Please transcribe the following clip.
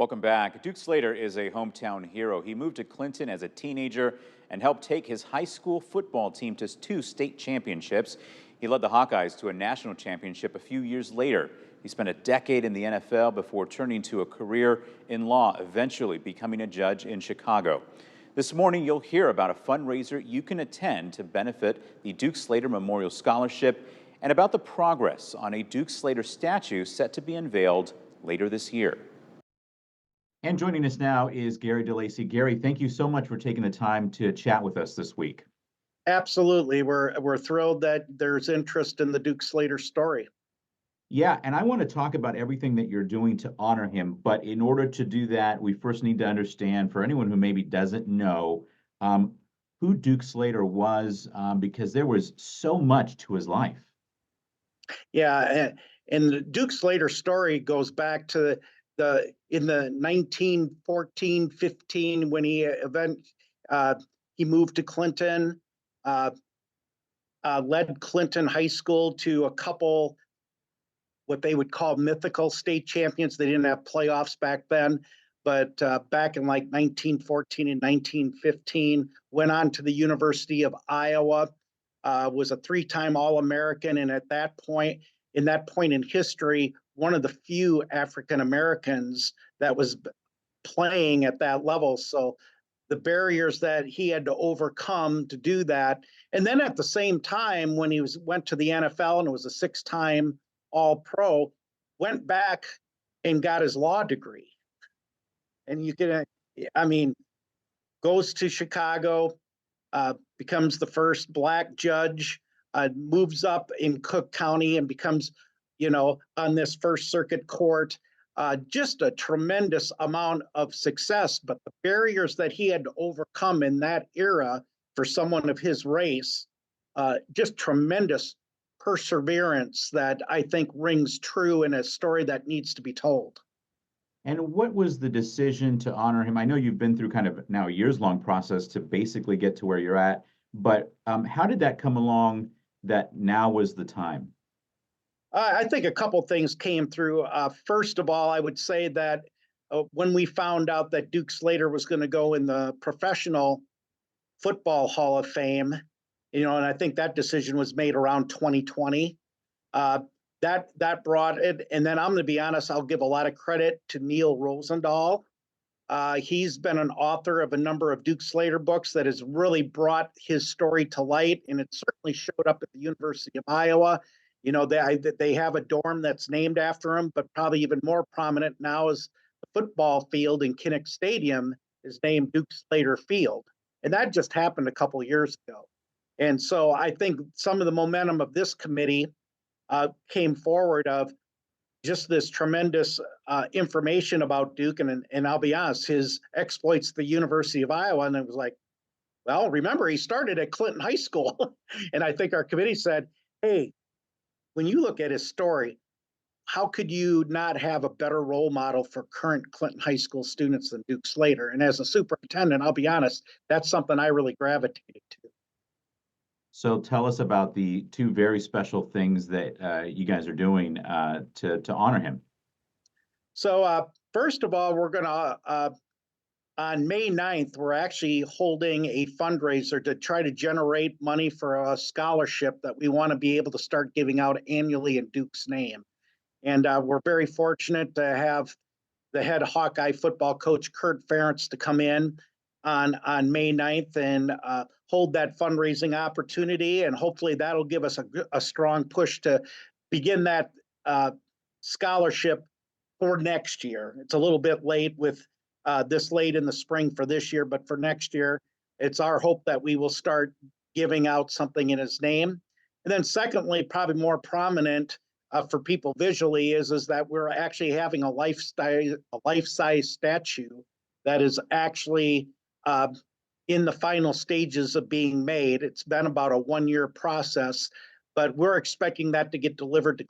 Welcome back. Duke Slater is a hometown hero. He moved to Clinton as a teenager and helped take his high school football team to 2 state championships. He led the Hawkeyes to a national championship a few years later. He spent a decade in the NFL before turning to a career in law, eventually becoming a judge in Chicago. This morning, you'll hear about a fundraiser you can attend to benefit the Duke Slater Memorial Scholarship and about the progress on a Duke Slater statue set to be unveiled later this year. And joining us now is Gary DeLacy. Gary, thank you so much for taking the time to chat with us this week. Absolutely. We're thrilled that there's interest in the Duke Slater story. Yeah, and I want to talk about everything that you're doing to honor him. But in order to do that, we first need to understand, for anyone who maybe doesn't know, who Duke Slater was, because there was so much to his life. Yeah, and the Duke Slater story goes back to in the 1914-15 when he moved to Clinton, led Clinton High School to a couple what they would call mythical state champions. They didn't have playoffs back then, but back in like 1914 and 1915, went on to the University of Iowa, was a 3-time All-American, and at that point in history, one of the few African Americans that was playing at that level. So the barriers that he had to overcome to do that. And then at the same time, when he went to the NFL and was a 6-time All-Pro, went back and got his law degree. And goes to Chicago, becomes the first Black judge, moves up in Cook County and becomes, on this First Circuit Court, just a tremendous amount of success. But the barriers that he had to overcome in that era for someone of his race, just tremendous perseverance that I think rings true in a story that needs to be told. And what was the decision to honor him? I know you've been through kind of now a years-long process to basically get to where you're at, but how did that come along that now was the time? I think a couple things came through. First of all, I would say that when we found out that Duke Slater was going to go in the Professional Football Hall of Fame, and I think that decision was made around 2020. That brought it. And then I'm going to be honest, I'll give a lot of credit to Neil Rosendahl. He's been an author of a number of Duke Slater books that has really brought his story to light, and it certainly showed up at the University of Iowa. They have a dorm that's named after him, but probably even more prominent now is the football field in Kinnick Stadium is named Duke Slater Field. And that just happened a couple of years ago. And so I think some of the momentum of this committee came forward of just this tremendous information about Duke. And I'll be honest, his exploits at the University of Iowa. And it was like, well, remember, he started at Clinton High School. And I think our committee said, hey, when you look at his story, how could you not have a better role model for current Clinton High School students than Duke Slater? And as a superintendent, I'll be honest, that's something I really gravitated to. So tell us about the 2 very special things that you guys are doing to honor him. So first of all, we're going to, on May 9th, we're actually holding a fundraiser to try to generate money for a scholarship that we want to be able to start giving out annually in Duke's name. And we're very fortunate to have the head Hawkeye football coach, Kurt Ferentz, to come in on May 9th and hold that fundraising opportunity. And hopefully that'll give us a strong push to begin that scholarship for next year. It's a little bit late with this late in the spring for this year, but for next year, it's our hope that we will start giving out something in his name. And then secondly, probably more prominent for people visually is that we're actually having a life-size statue that is actually in the final stages of being made. It's been about a 1-year process, but we're expecting that to get delivered to